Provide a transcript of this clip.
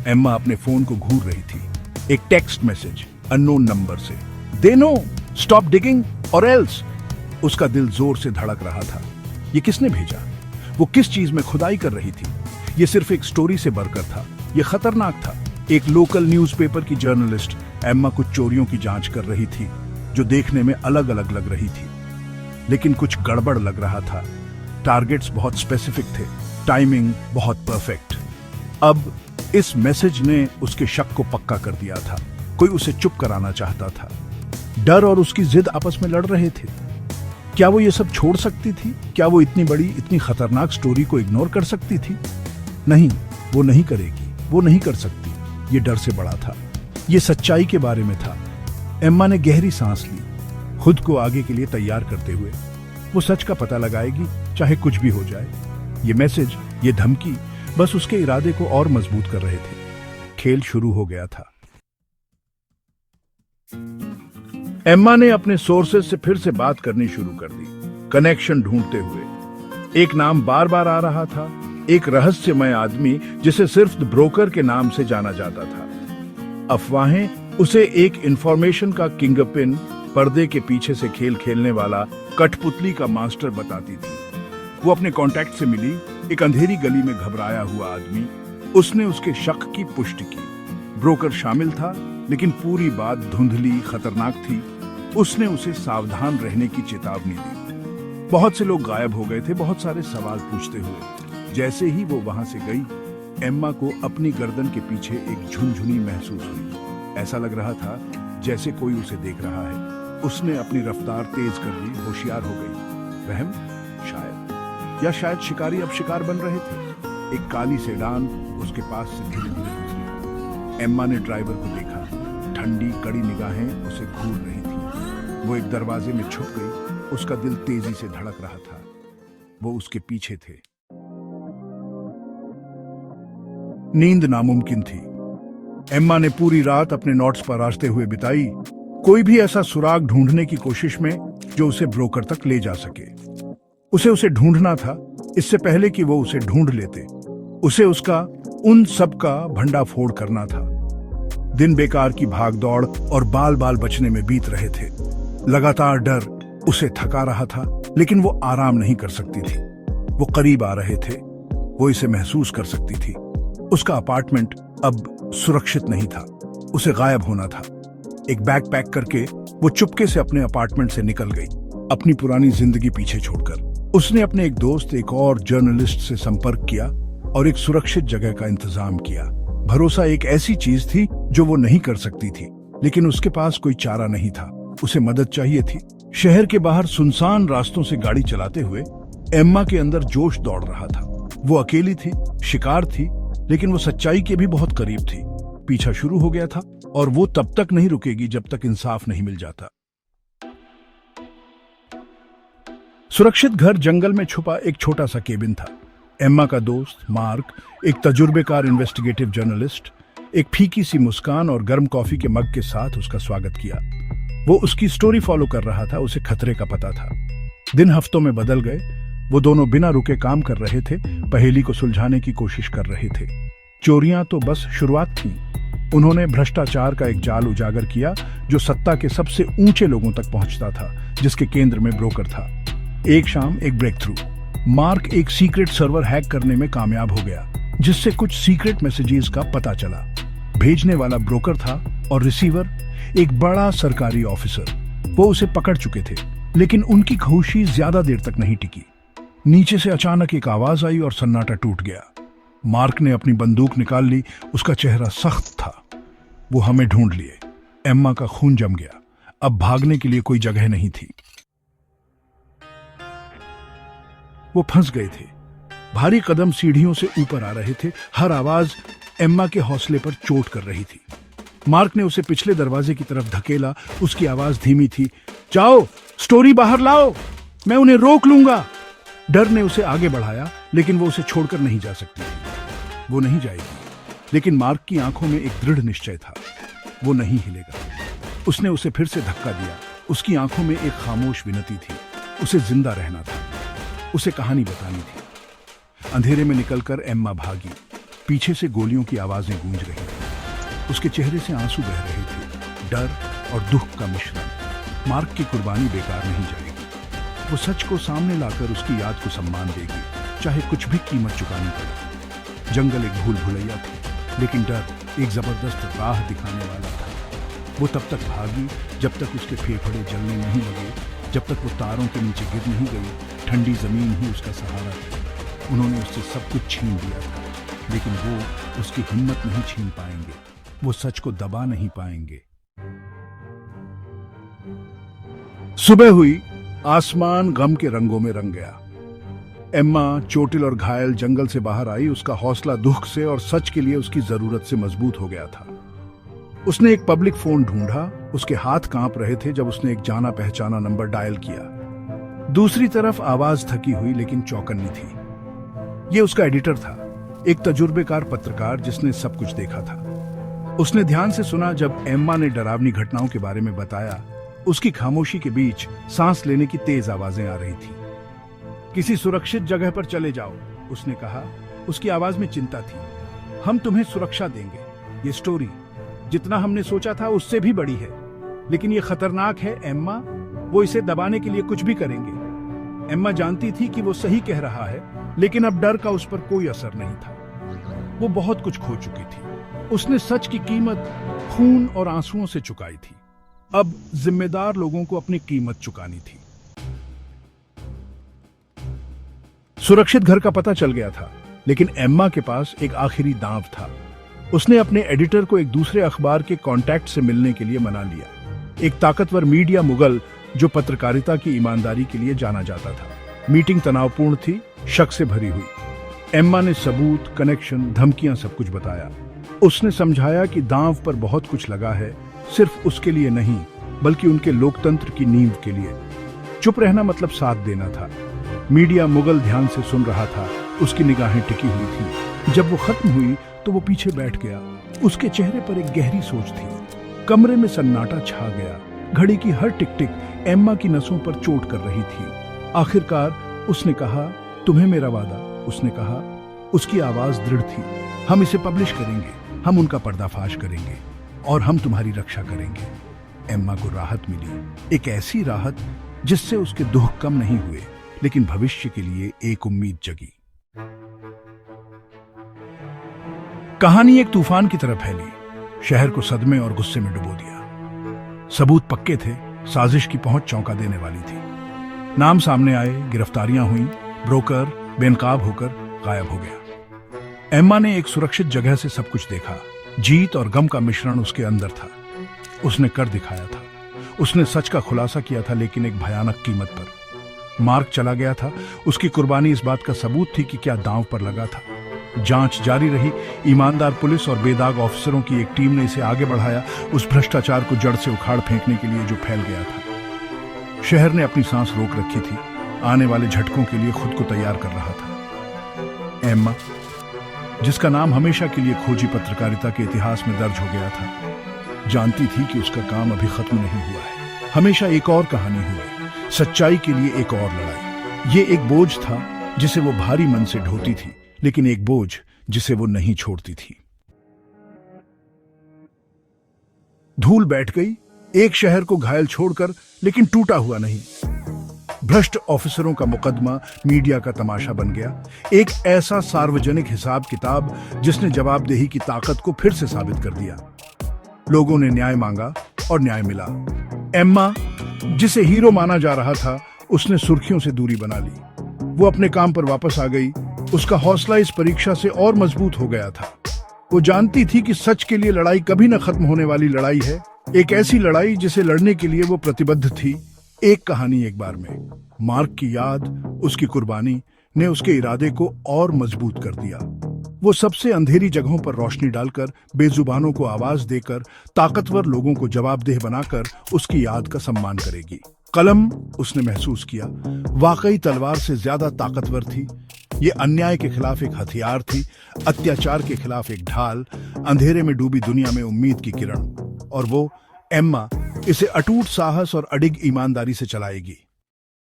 Emma अपने phone को घूर रही थी। एक टेक्स्ट मैसेज अननोन नंबर से, दे नो स्टॉप डिगिंग और एल्स। उसका दिल जोर से धड़क रहा था। ये किसने भेजा? वो किस चीज में खुदाई कर रही थी? ये सिर्फ एक स्टोरी से बढ़कर था। ये खतरनाक था। एक लोकल न्यूज़पेपर की जर्नलिस्ट एम्मा कुछ चोरियों की जांच कर रही थी जो देखने में अलग अलग लग रही थी, लेकिन कुछ गड़बड़ लग रहा था। टारगेट्स बहुत स्पेसिफिक थे, टाइमिंग बहुत परफेक्ट। अब इस मैसेज ने उसके शक को पक्का कर दिया था। कोई उसे चुप कराना चाहता था। डर और उसकी जिद आपस में लड़ रहे थे। क्या वो ये सब छोड़ सकती थी? क्या वो इतनी बड़ी, इतनी खतरनाक स्टोरी को इग्नोर कर सकती थी? नहीं, वो नहीं करेगी, वो नहीं कर सकती। ये डर से बड़ा था, ये सच्चाई के बारे में था। एम्मा ने गहरी सांस ली, खुद को आगे के लिए तैयार करते हुए। वो सच का पता लगाएगी, चाहे कुछ भी हो जाए। ये मैसेज, ये धमकी बस उसके इरादे को और मजबूत कर रहे थे। खेल शुरू हो गया था। एम्मा ने अपने सोर्सेज से फिर से बात करनी शुरू कर दी, कनेक्शन ढूंढते हुए। एक नाम बार बार आ रहा था, एक रहस्यमय आदमी जिसे सिर्फ ब्रोकर के नाम से जाना जाता था। अफवाहें उसे एक इंफॉर्मेशन का किंगपिन, पर्दे के पीछे से खेल खेलने वाला, कठपुतली का मास्टर बताती थी। वो अपने कांटेक्ट से मिली एक अंधेरी गली में घबराया हुआ आदमी। उसने उसके शक की पुष्टि की। ब्रोकर शामिल था, लेकिन पूरी बात धुंधली, खतरनाक थी। उसने उसे सावधान रहने की चेतावनी दी। बहुत से लोग गायब हो गए थे, बहुत सारे सवाल पूछते हुए। जैसे ही वो वहां से गई, एम्मा को अपनी गर्दन के पीछे एक झुनझुनी महसूस हुई। ऐसा लग रहा था जैसे कोई उसे देख रहा है। उसने अपनी रफ्तार तेज कर ली, होशियार हो गई। वहम शायद, या शायद शिकारी अब शिकार बन रहे थे। एक काली सेडान उसके पास से धीरे धीरे गुजरी। एम्मा ने ड्राइवर को देखा। ठंडी कड़ी निगाहें उसे घूर रही थी। वो एक दरवाजे में छुप गई। उसका दिल तेजी से धड़क रहा था। वो उसके पीछे थे। नींद नामुमकिन थी। एम्मा ने पूरी रात अपने नोट्स पर रास्ते हुए बिताई, कोई भी ऐसा सुराग ढूंढने की कोशिश में जो उसे ब्रोकर तक ले जा सके। उसे ढूंढना था, इससे पहले कि वो उसे ढूंढ लेते। उसे उसका उन सब का भंडाफोड़ करना था। दिन बेकार की भागदौड़ और बाल बाल बचने में बीत रहे थे। लगातार डर उसे थका रहा था, लेकिन वो आराम नहीं कर सकती थी। वो करीब आ रहे थे। वो इसे महसूस कर सकती थी। उसका अपार्टमेंट अब सुरक्षित नहीं था। उसे गायब होना था। एक बैग पैक करके वो चुपके से अपने अपार्टमेंट से निकल गई, अपनी पुरानी जिंदगी पीछे छोड़कर। उसने अपने एक दोस्त, एक और जर्नलिस्ट से संपर्क किया और एक सुरक्षित जगह का इंतजाम किया। भरोसा एक ऐसी चीज थी जो वो नहीं कर सकती थी, लेकिन उसके पास कोई चारा नहीं था। उसे मदद चाहिए थी। शहर के बाहर सुनसान रास्तों से गाड़ी चलाते हुए एम्मा के अंदर जोश दौड़ रहा था। वो अकेली थी, शिकार थी, लेकिन वो सच्चाई के भी बहुत करीब थी। पीछा शुरू हो गया था और वो तब तक नहीं रुकेगी जब तक इंसाफ नहीं मिल जाता। सुरक्षित घर जंगल में छुपा एक छोटा सा केबिन था। एम्मा का दोस्त मार्क, एक तजुर्बेकार इन्वेस्टिगेटिव जर्नलिस्ट, एक फीकी सी मुस्कान और गर्म कॉफी के मग के साथ उसका स्वागत किया। वो उसकी स्टोरी फॉलो कर रहा था। उसे खतरे का पता था। दिन हफ्तों में बदल गए। वो दोनों बिना रुके काम कर रहे थे, पहेली को सुलझाने की कोशिश कर रहे थे। चोरियां तो बस शुरुआत थी। उन्होंने भ्रष्टाचार का एक जाल उजागर किया जो सत्ता के सबसे ऊंचे लोगों तक पहुंचता था, जिसके केंद्र में ब्रोकर था। एक शाम एक ब्रेक थ्रू। मार्क एक सीक्रेट सर्वर हैक करने में कामयाब हो गया, जिससे कुछ सीक्रेट मैसेजेस का पता चला। भेजने वाला ब्रोकर था और रिसीवर एक बड़ा सरकारी ऑफिसर। वो उसे पकड़ चुके थे, लेकिन उनकी खुशी ज्यादा देर तक नहीं टिकी। नीचे से अचानक एक आवाज आई और सन्नाटा टूट गया। मार्क ने अपनी बंदूक निकाल ली। उसका चेहरा सख्त था। वो हमें ढूंढ लिए। एम्मा का खून जम गया। अब भागने के लिए कोई जगह नहीं थी। वो फंस गए थे। भारी कदम सीढ़ियों से ऊपर आ रहे थे। हर आवाज एम्मा के हौसले पर चोट कर रही थी। मार्क ने उसे पिछले दरवाजे की तरफ धकेला। उसकी आवाज धीमी थी, जाओ, स्टोरी बाहर लाओ, मैं उन्हें रोक लूंगा। डर ने उसे आगे बढ़ाया, लेकिन वो उसे छोड़कर नहीं जा सकती थी। वो नहीं जाएगी। लेकिन मार्क की आंखों में एक दृढ़ निश्चय था। वो नहीं हिलेगा। उसने उसे फिर से धक्का दिया। उसकी आंखों में एक खामोश विनती थी। उसे जिंदा रहना था। उसे कहानी बतानी थी। अंधेरे में निकलकर एम्मा भागी। पीछे से गोलियों की आवाजें गूंज रही थी। उसके चेहरे से आंसू बह रहे थे, डर और दुख का मिश्रण। मार्क की कुर्बानी बेकार नहीं जाएगी। वो सच को सामने लाकर उसकी याद को सम्मान देगी, चाहे कुछ भी कीमत चुकानी पड़े। जंगल एक भूल भुलैया थी, लेकिन डर एक जबरदस्त राह दिखाने वाला था। वो तब तक भागी जब तक उसके फेफड़े जलने नहीं लगे, जब तक वो तारों के नीचे गिर नहीं गई। ठंडी जमीन ही उसका सहारा थी। उन्होंने उससे सब कुछ छीन लिया था, लेकिन वो उसकी हिम्मत नहीं छीन पाएंगे। वो सच को दबा नहीं पाएंगे। सुबह हुई, आसमान गम के रंगों में रंग गया। एम्मा चोटिल और घायल जंगल से बाहर आई। उसका हौसला दुख से और सच के लिए उसकी जरूरत से मजबूत हो गया था। उसने एक पब्लिक फोन ढूंढा। उसके हाथ कांप रहे थे जब उसने एक जाना पहचाना नंबर डायल किया। दूसरी तरफ आवाज थकी हुई लेकिन चौकन्नी थी। यह उसका एडिटर था, एक तजुर्बेकार पत्रकार जिसने सब कुछ देखा था। उसने ध्यान से सुना जब एम्मा ने डरावनी घटनाओं के बारे में बताया। उसकी खामोशी के बीच सांस लेने की तेज आवाजें आ रही थी। किसी सुरक्षित जगह पर चले जाओ, उसने कहा। उसकी आवाज में चिंता थी। हम तुम्हें सुरक्षा देंगे। ये स्टोरी जितना हमने सोचा था उससे भी बड़ी है, लेकिन ये खतरनाक है एम्मा। वो इसे दबाने के लिए कुछ भी करेंगे। एम्मा जानती थी कि वो सही कह रहा है, लेकिन अब डर का उस पर कोई असर नहीं था। वो बहुत कुछ खो चुकी थी। उसने सच की कीमत खून और आंसुओं से चुकाई थी। अब जिम्मेदार लोगों को अपनी कीमत चुकानी थी। सुरक्षित घर का पता चल गया था, लेकिन एम्मा के पास एक आखिरी दांव था। उसने अपने एडिटर को एक दूसरे अखबार के कांटेक्ट से मिलने के लिए मना लिया। एक ताकतवर मीडिया मुगल जो पत्रकारिता की ईमानदारी के लिए जाना जाता था। मीटिंग तनावपूर्ण थी, शक से भरी हुई। एम्मा ने सबूत, कनेक्शन, धमकियां सब कुछ बताया। उसने समझाया कि दांव पर बहुत कुछ लगा है, सिर्फ उसके लिए नहीं बल्कि उनके लोकतंत्र की नींव के लिए। चुप रहना मतलब साथ देना था। मीडिया मुगल ध्यान से सुन रहा था। उसकी निगाहें टिकी हुई थी। जब वो खत्म हुई तो वो पीछे बैठ गया। उसके चेहरे पर एक गहरी सोच थी। कमरे में सन्नाटा छा गया। घड़ी की हर टिक टिक एम्मा की नसों पर चोट कर रही थी। आखिरकार उसने कहा, तुम्हें मेरा वादा। उसने कहा, उसकी आवाज दृढ़ थी। हम इसे पब्लिश करेंगे, हम उनका पर्दाफाश करेंगे और हम तुम्हारी रक्षा करेंगे। एम्मा को राहत मिली, एक ऐसी राहत जिससे उसके दुख कम नहीं हुए, लेकिन भविष्य के लिए एक उम्मीद जगी। कहानी एक तूफान की तरह फैली, शहर को सदमे और गुस्से में डुबो दिया। सबूत पक्के थे, साजिश की पहुंच चौंका देने वाली थी। नाम सामने आए, गिरफ्तारियां हुई, ब्रोकर बेनकाब होकर गायब हो गया। एम्मा ने एक सुरक्षित जगह से सब कुछ देखा। जीत और गम का मिश्रण उसके अंदर था। उसने कर दिखाया था। उसने सच का खुलासा किया था, लेकिन एक भयानक कीमत पर। मार्क चला गया था। उसकी कुर्बानी इस बात का सबूत थी कि क्या दांव पर लगा था। जांच जारी रही। ईमानदार पुलिस और बेदाग ऑफिसरों की एक टीम ने इसे आगे बढ़ाया, उस भ्रष्टाचार को जड़ से उखाड़ फेंकने के लिए जो फैल गया था। शहर ने अपनी सांस रोक रखी थी, आने वाले झटकों के लिए खुद को तैयार कर रहा था। एम्मा, जिसका नाम हमेशा के लिए खोजी पत्रकारिता के इतिहास में दर्ज हो गया था, जानती थी कि उसका काम अभी खत्म नहीं हुआ है। हमेशा एक और कहानी हुई, सच्चाई के लिए एक और लड़ाई। ये एक बोझ था जिसे वो भारी मन से ढोती थी, लेकिन एक बोझ जिसे वो नहीं छोड़ती थी। धूल बैठ गई, एक शहर को घायल छोड़कर, लेकिन टूटा हुआ नहीं। भ्रष्ट ऑफिसरों का मुकदमा मीडिया का तमाशा बन गया। एक ऐसा सार्वजनिक हिसाब किताब जिसने जवाबदेही की ताकत को फिर से साबित कर दिया। लोगों ने न्याय मांगा और न्याय मिला। एम्मा, जिसे हीरो माना जा रहा था, उसने सुर्खियों से दूरी बना ली। वो अपने काम पर वापस आ गई। उसका हौसला इस परीक्षा से और मजबूत हो गया था। वो जानती थी कि सच के लिए लड़ाई कभी न खत्म होने वाली लड़ाई है, एक ऐसी लड़ाई जिसे लड़ने के लिए वो प्रतिबद्ध थी। एक कहानी एक बार में। मार्क की याद, उसकी कुर्बानी ने उसके इरादे को और मजबूत कर दिया। वो सबसे अंधेरी जगहों पर रोशनी डालकर, बेजुबानों को आवाज देकर, ताकतवर लोगों को जवाबदेह बनाकर उसकी याद का सम्मान करेगी। कलम, उसने महसूस किया, वाकई तलवार से ज्यादा ताकतवर थी। ये अन्याय के खिलाफ एक हथियार थी, अत्याचार के खिलाफ एक ढाल, अंधेरे में डूबी दुनिया में उम्मीद की किरण। और वो एम्मा इसे अटूट साहस और अडिग ईमानदारी से चलाएगी।